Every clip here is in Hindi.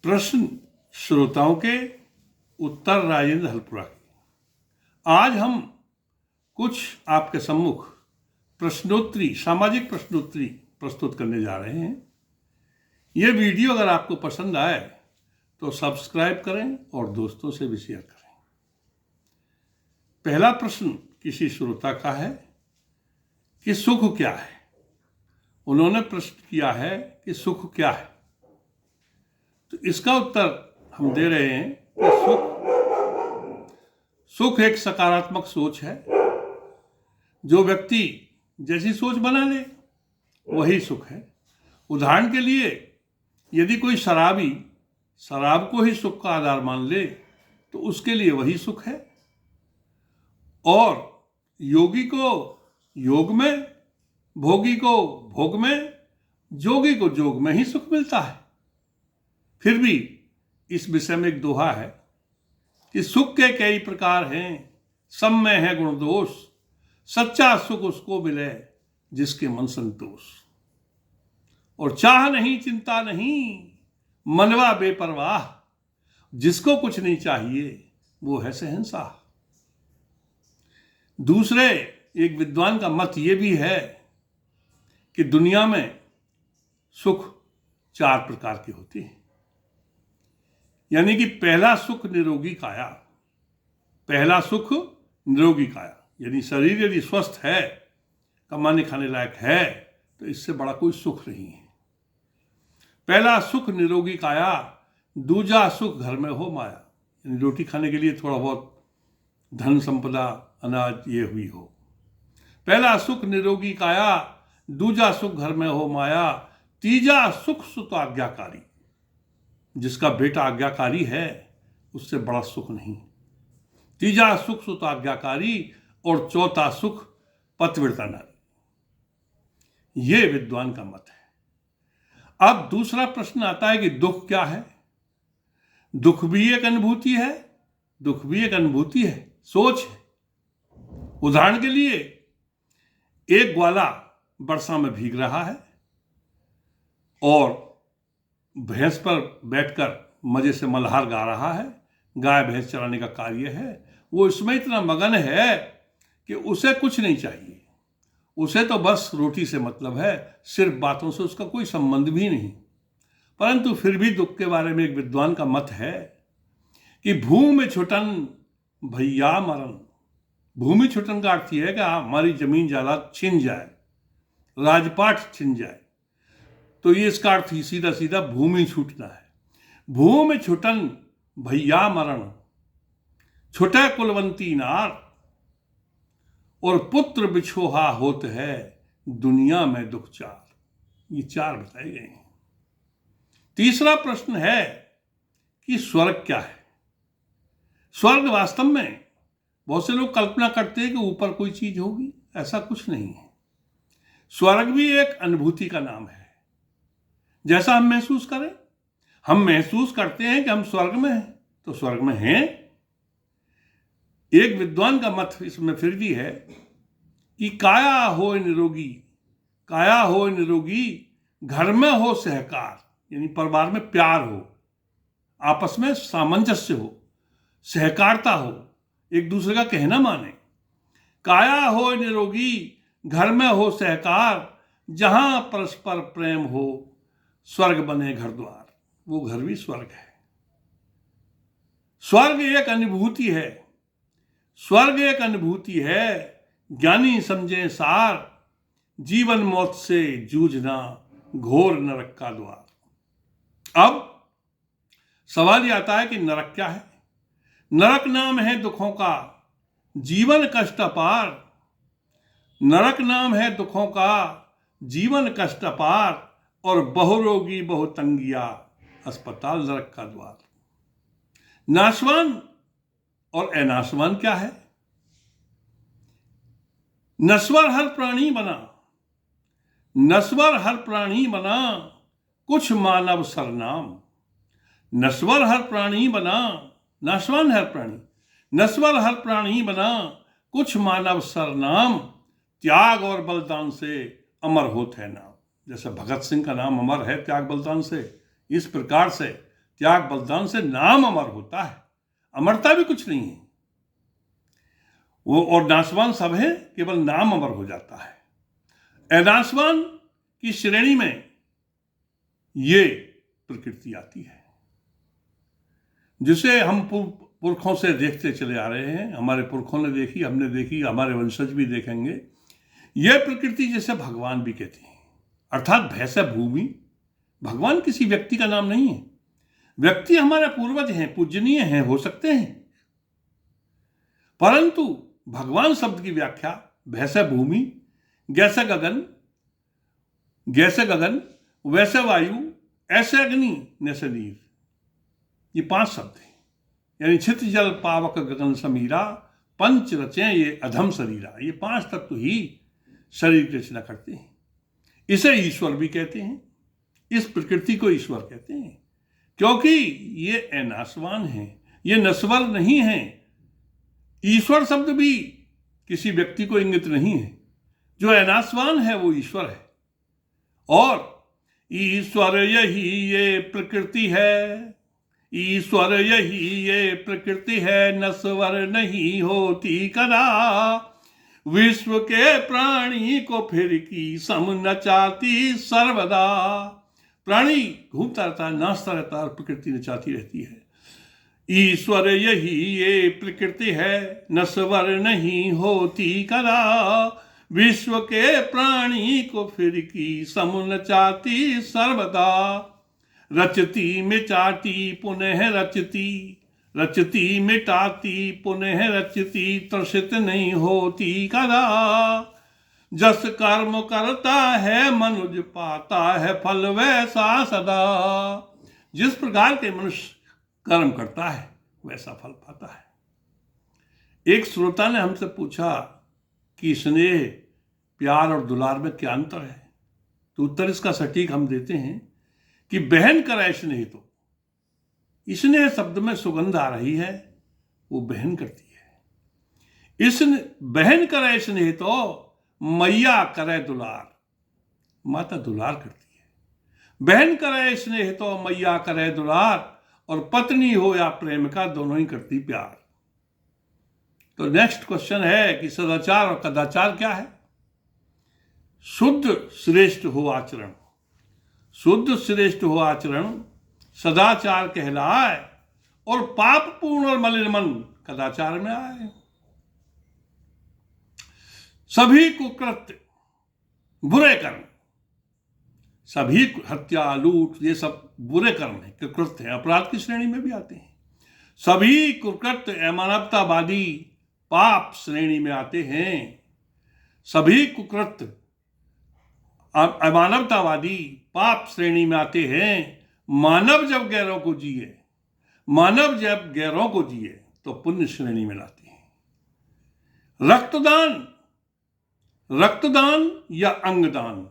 प्रश्न श्रोताओं के, उत्तर राजेंद्र हलपुरा की। आज हम कुछ आपके सम्मुख प्रश्नोत्तरी, सामाजिक प्रश्नोत्तरी प्रस्तुत करने जा रहे हैं। यह वीडियो अगर आपको पसंद आए तो सब्सक्राइब करें और दोस्तों से भी शेयर करें। पहला प्रश्न किसी श्रोता का है कि सुख क्या है। उन्होंने प्रश्न किया है कि सुख क्या है, तो इसका उत्तर हम दे रहे हैं कि सुख एक सकारात्मक सोच है। जो व्यक्ति जैसी सोच बना ले वही सुख है। उदाहरण के लिए, यदि कोई शराबी शराब को ही सुख का आधार मान ले तो उसके लिए वही सुख है, और योगी को योग में, भोगी को भोग में, जोगी को जोग में ही सुख मिलता है। फिर भी इस विषय में एक दोहा है कि सुख के कई प्रकार हैं, सब में है गुण दोष, सच्चा सुख उसको मिले जिसके मन संतोष। और चाह नहीं चिंता नहीं, मनवा बेपरवाह, जिसको कुछ नहीं चाहिए वो है शहंशाह। दूसरे एक विद्वान का मत ये भी है कि दुनिया में सुख 4 प्रकार के होते हैं। यानी कि पहला सुख निरोगी काया। पहला सुख निरोगी काया, यानी शरीर यदि स्वस्थ है, कमाने खाने लायक है, तो इससे बड़ा कोई सुख नहीं है। पहला सुख निरोगी काया, दूजा सुख घर में हो माया, यानी रोटी खाने के लिए थोड़ा बहुत धन संपदा, अनाज ये हुई हो। पहला सुख निरोगी काया, दूजा सुख घर में हो माया, तीजा सुख सुत आज्ञाकारी। जिसका बेटा आज्ञाकारी है उससे बड़ा सुख नहीं। तीजा सुख सुत आज्ञाकारी, और चौथा सुख पतिव्रता नारी। ये विद्वान का मत है। अब दूसरा प्रश्न आता है कि दुख क्या है। दुख भी एक अनुभूति है, दुख भी एक अनुभूति है, सोच है। उदाहरण के लिए, एक ग्वाला वर्षा में भीग रहा है और भैंस पर बैठकर मजे से मल्हार गा रहा है। गाय भैंस चराने का कार्य है। वो इसमें इतना मगन है कि उसे कुछ नहीं चाहिए, उसे तो बस रोटी से मतलब है, सिर्फ बातों से उसका कोई संबंध भी नहीं। परंतु फिर भी दुख के बारे में एक विद्वान का मत है कि भूमि छुटन भैया मरण। भूमि छुटन का अर्थ यह है कि हमारी जमीन जायदाद छिन जाए, राजपाट छिन जाए, तो ये इसका अर्थ ही सीधा सीधा भूमि छूटना है। भूमि छुटन भैया मरण, छुटे कुलवंती नार, और पुत्र बिछोहा होत है दुनिया में दुख 4। ये 4 बताए गए हैं। तीसरा प्रश्न है कि स्वर्ग क्या है। स्वर्ग वास्तव में बहुत से लोग कल्पना करते हैं कि ऊपर कोई चीज होगी, ऐसा कुछ नहीं है। स्वर्ग भी एक अनुभूति का नाम है। जैसा हम महसूस करें, हम महसूस करते हैं कि हम स्वर्ग में हैं, तो स्वर्ग में हैं। एक विद्वान का मत इसमें फिर भी है कि काया हो निरोगी, काया हो निरोगी, घर में हो सहकार, यानी परिवार में प्यार हो, आपस में सामंजस्य हो, सहकारता हो, एक दूसरे का कहना माने। काया हो निरोगी, घर में हो सहकार, जहां परस्पर प्रेम हो, स्वर्ग बने घर द्वार। वो घर भी स्वर्ग है। स्वर्ग एक अनुभूति है। स्वर्ग एक अनुभूति है, ज्ञानी समझे सार, जीवन मौत से जूझना घोर नरक का द्वार। अब सवाल यह आता है कि नरक क्या है। नरक नाम है दुखों का, जीवन कष्ट अपार। नरक नाम है दुखों का, जीवन कष्ट अपार, और बहुरोगी बहुतंगिया, अस्पताल नरक का द्वार। नाशवान और अनाशवान क्या है। नश्वर हर प्राणी बना, नश्वर हर प्राणी बना, कुछ मानव सरनाम। नश्वर हर प्राणी बना, नाशवान हर प्राणी, नश्वर हर प्राणी बना, कुछ मानव सरनाम। त्याग और बलिदान से अमर होत है नाम। जैसे भगत सिंह का नाम अमर है त्याग बलिदान से, इस प्रकार से त्याग बलिदान से नाम अमर होता है, अमरता भी कुछ नहीं है वो, और नाशवान सब है, केवल नाम अमर हो जाता है। अनाशवान की श्रेणी में ये प्रकृति आती है, जिसे हम पुरखों से देखते चले आ रहे हैं। हमारे पुरखों ने देखी, हमने देखी, हमारे वंशज भी देखेंगे। यह प्रकृति जिसे भगवान भी कहते हैं, अर्थात भैंस भूमि। भगवान किसी व्यक्ति का नाम नहीं है। व्यक्ति हमारे पूर्वज हैं, पूजनीय हैं, हो सकते हैं, परंतु भगवान शब्द की व्याख्या भैंस भूमि, जैसे गगन, जैसे गगन, वैसे वायु, ऐसे अग्नि, नैसे नीर, ये 5 शब्द हैं। यानी छित जल पावक गगन समीरा, पंच रचे ये अधम शरीरा। ये 5 तत्व ही शरीर की रचना करते हैं। इसे ईश्वर भी कहते हैं, इस प्रकृति को ईश्वर कहते हैं, क्योंकि ये अनाशवान है, ये नश्वर नहीं है। ईश्वर शब्द भी किसी व्यक्ति को इंगित नहीं है। जो अनाशवान है वो ईश्वर है, और ईश्वर यही ये प्रकृति है, ईश्वर यही ये प्रकृति है, नश्वर नहीं होती कदा। विश्व के प्राणी को फिर की सम नचाती सर्वदा। प्राणी घूमता रहता है, नाचता रहता है, और प्रकृति नचाती रहती है। ईश्वर यही ये प्रकृति है, नश्वर नहीं होती कदा। विश्व के प्राणी को फिर की सम नचाती सर्वदा। रचती मिटाती पुनः रचती, रचती मिटाती पुनः रचती, त्रसित नहीं होती कदा। जस कर्म करता है मनुज पाता है फल वैसा सदा। जिस प्रकार के मनुष्य कर्म करता है वैसा फल पाता है। एक श्रोता ने हमसे पूछा कि स्नेह, प्यार और दुलार में क्या अंतर है, तो उत्तर इसका सटीक हम देते हैं कि बहन करे स्नेह, तो स्नेह शब्द में सुगंध आ रही है, वो बहन करती है। इस बहन करे स्नेह तो मैया करे दुलार, माता दुलार करती है। बहन करे स्नेह तो मैया करे दुलार, और पत्नी हो या प्रेम का दोनों ही करती प्यार। तो नेक्स्ट क्वेश्चन है कि सदाचार और कदाचार क्या है। शुद्ध श्रेष्ठ हो आचरण, शुद्ध श्रेष्ठ हो आचरण सदाचार कहलाए, और पाप पूर्ण और मलिन मन कदाचार में आए। सभी कुकृत्य बुरे कर्म, सभी हत्या लूट ये सब बुरे कर्म हैं, कुकृत्य हैं, अपराध की श्रेणी में भी आते हैं। सभी कुकृत्य अमानवतावादी पाप श्रेणी में आते हैं। सभी कुकृत्य अमानवतावादी पाप श्रेणी में आते हैं। मानव जब गैरों को जिए, मानव जब गैरों को जिए तो पुण्य श्रेणी में लाते हैं। रक्तदान, रक्तदान या अंगदान,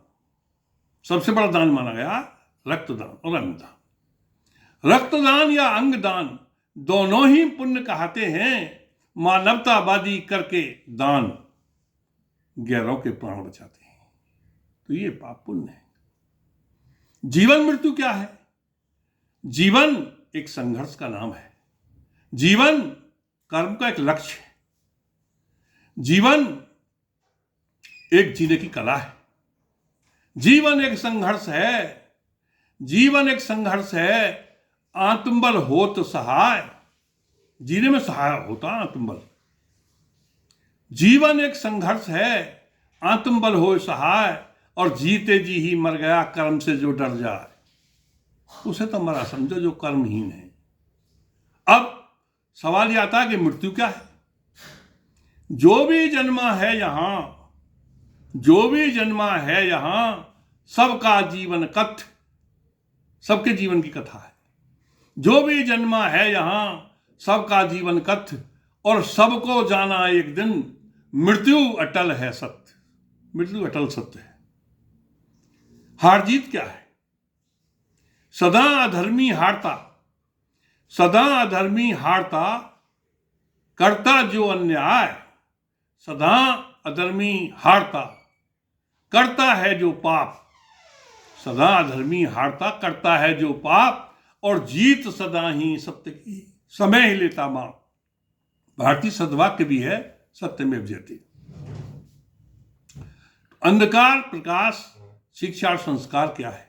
सबसे बड़ा दान माना गया रक्तदान और अंगदान। रक्तदान या अंगदान दोनों ही पुण्य कहते हैं। मानवतावादी करके दान गैरों के प्राण बचाते हैं, तो ये पाप पुण्य है। जीवन मृत्यु क्या है? जीवन एक संघर्ष का नाम है। जीवन कर्म का एक लक्ष्य है। जीवन एक जीने की कला है। जीवन एक संघर्ष है। जीवन एक संघर्ष है। आत्मबल हो तो सहाय, जीने में सहाय होता आत्मबल। जीवन एक संघर्ष है, आत्मबल हो सहाय, और जीते जी ही मर गया कर्म से जो डर जाए, उसे तो मरा समझो जो कर्महीन है। अब सवाल यह आता है कि मृत्यु क्या है? जो भी जन्मा है यहां, जो भी जन्मा है यहां, सबका जीवन कथ, सबके जीवन की कथा है। जो भी जन्मा है यहां, सबका जीवन कथ, और सबको जाना एक दिन, मृत्यु अटल है सत्य। मृत्यु अटल सत्य है। हार जीत क्या है? सदा अधर्मी हारता, सदा अधर्मी हारता, करता जो अन्याय, सदा अधर्मी हारता, करता है जो पाप। सदा अधर्मी हारता, करता है जो पाप, और जीत सदा ही सत्य की, समय ही लेता मां। भारतीय सदवाक्य भी है, सत्यमेव जयते। अंधकार, प्रकाश, शिक्षा और संस्कार क्या है?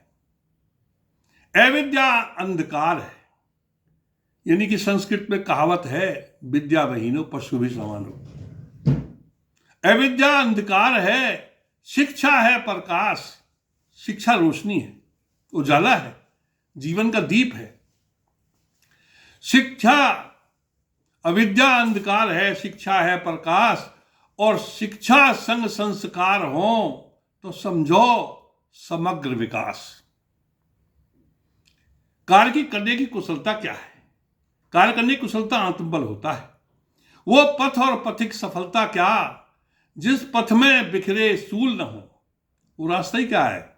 अविद्या अंधकार है, यानी कि संस्कृत में कहावत है, विद्या विहीनो पशु भी समानो। अविद्या अंधकार है, शिक्षा है प्रकाश। शिक्षा रोशनी है, उजाला है, जीवन का दीप है। शिक्षा, अविद्या अंधकार है, शिक्षा है प्रकाश, और शिक्षा संग संस्कार हो तो समझो समग्र विकास। कार्य की करने की कुशलता क्या है? कार्य करने की कुशलता आत्मबल होता है। वो पथ और पथिक सफलता क्या, जिस पथ में बिखरे सूल न हो। वो रास्ता ही क्या है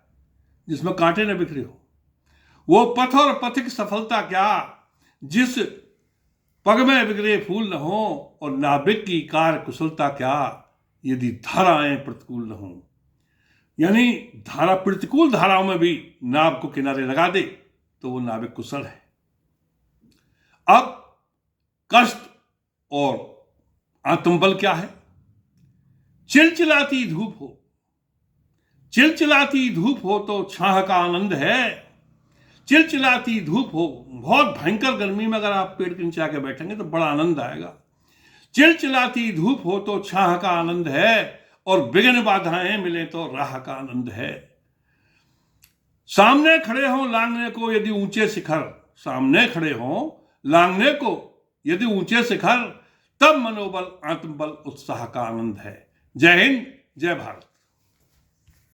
जिसमें कांटे न बिखरे हो। वो पथ और पथिक सफलता क्या, जिस पग में बिखरे फूल न हो। और नाविक की कार्य कुशलता क्या, यदि धाराएं प्रतिकूल न हो। यानी धारा, प्रतिकूल धाराओं में भी नाव को किनारे लगा दे तो वो नाविक कुशल है। अब कष्ट और आत्मबल क्या है? चिलचिलाती धूप हो, चिलचिलाती धूप हो तो छाह का आनंद है। चिलचिलाती धूप हो, बहुत भयंकर गर्मी में अगर आप पेड़ के नीचे आके बैठेंगे तो बड़ा आनंद आएगा। चिलचिलाती धूप हो तो छाह का आनंद है, और विघ्न बाधाएं मिले तो राह का आनंद है। सामने खड़े हो लांघने को यदि ऊंचे शिखर, सामने खड़े हो लांघने को यदि ऊंचे शिखर, तब मनोबल, आत्मबल, उत्साह का आनंद है। जय हिंद, जय भारत।